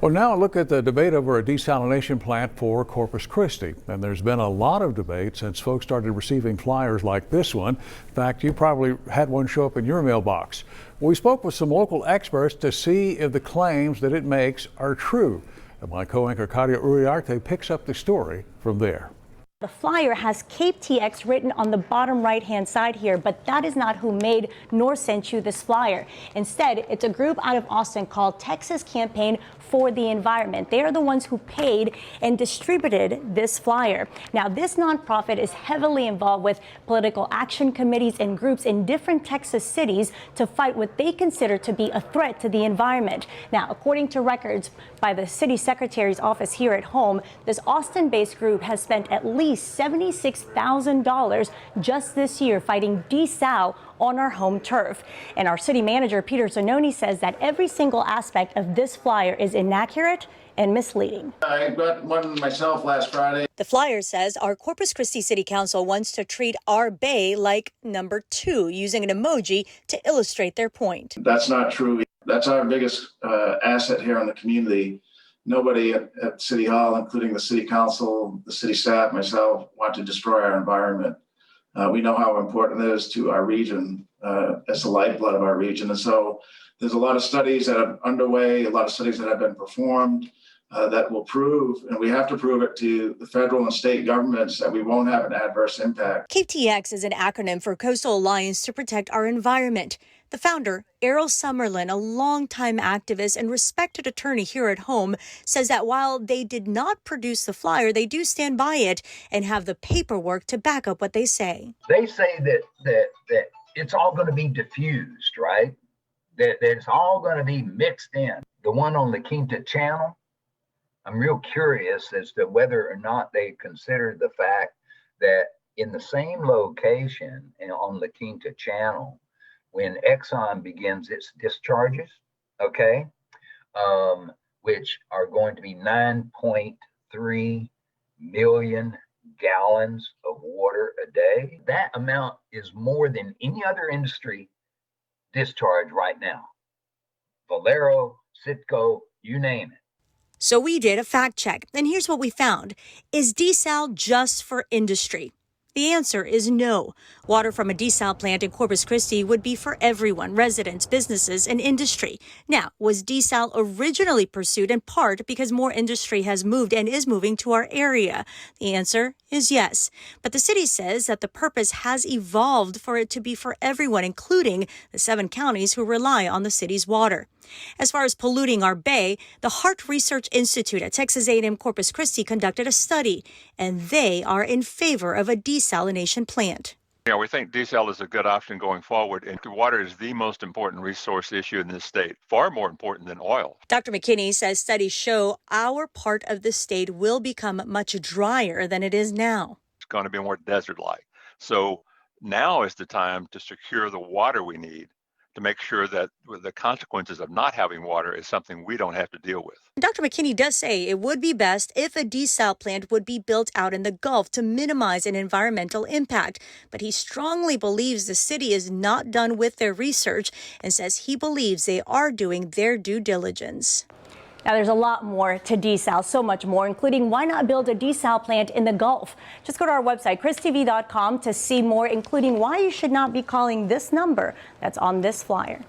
Well, now look at the debate over a desalination plant for Corpus Christi. And there's been a lot of debate since folks started receiving flyers like this one. In fact, you probably had one show up in your mailbox. We spoke with some local experts to see if the claims that it makes are true. And my co-anchor Katia Uriarte picks up the story from there. The flyer has Cape TX written on the bottom right-hand side here, but that is not who made nor sent you this flyer. Instead, it's a group out of Austin called Texas Campaign for the Environment. They are the ones who paid and distributed this flyer. Now, this nonprofit is heavily involved with political action committees and groups in different Texas cities to fight what they consider to be a threat to the environment. Now, according to records by the city secretary's office here at home, this Austin-based group has spent at least $76,000 just this year fighting desal on our home turf. And our city manager, Peter Zanoni, says that every single aspect of this flyer is inaccurate and misleading. I got one myself last Friday. The flyer says our Corpus Christi City Council wants to treat our bay like number 2, using an emoji to illustrate their point. That's not true. That's our biggest asset here in the community. Nobody at City Hall, including the City Council, the city staff, myself, want to destroy our environment. We know how important it is to our region as the lifeblood of our region. And so there's a lot of studies that are underway, a lot of studies that have been performed that will prove, and we have to prove it to the federal and state governments, that we won't have an adverse impact. KTX is an acronym for Coastal Alliance to Protect Our Environment. The founder, Errol Summerlin, a longtime activist and respected attorney here at home, says that while they did not produce the flyer, they do stand by it and have the paperwork to back up what they say. They say that it's all going to be diffused, right? That it's all going to be mixed in. The one on the Quinta Channel, I'm real curious as to whether or not they considered the fact that in the same location on the Quinta Channel, when Exxon begins its discharges, which are going to be 9.3 million gallons of water a day, that amount is more than any other industry discharge right now. Valero, Citgo, you name it. So we did a fact check, and here's what we found. Is desal just for industry? The answer is no. Water from a desal plant in Corpus Christi would be for everyone, residents, businesses, and industry. Now, was desal originally pursued in part because more industry has moved and is moving to our area? The answer is yes. But the city says that the purpose has evolved for it to be for everyone, including the 7 counties who rely on the city's water. As far as polluting our bay, the Hart Research Institute at Texas A&M Corpus Christi conducted a study, and they are in favor of a desalination plant. Yeah, we think desal is a good option going forward, and water is the most important resource issue in this state, far more important than oil. Dr. McKinney says studies show our part of the state will become much drier than it is now. It's going to be more desert-like. So now is the time to secure the water we need to make sure that the consequences of not having water is something we don't have to deal with. Dr. McKinney does say it would be best if a desal plant would be built out in the Gulf to minimize an environmental impact. But he strongly believes the city is not done with their research and says he believes they are doing their due diligence. Now, there's a lot more to desal, so much more, including why not build a desal plant in the Gulf? Just go to our website, christv.com, to see more, including why you should not be calling this number that's on this flyer.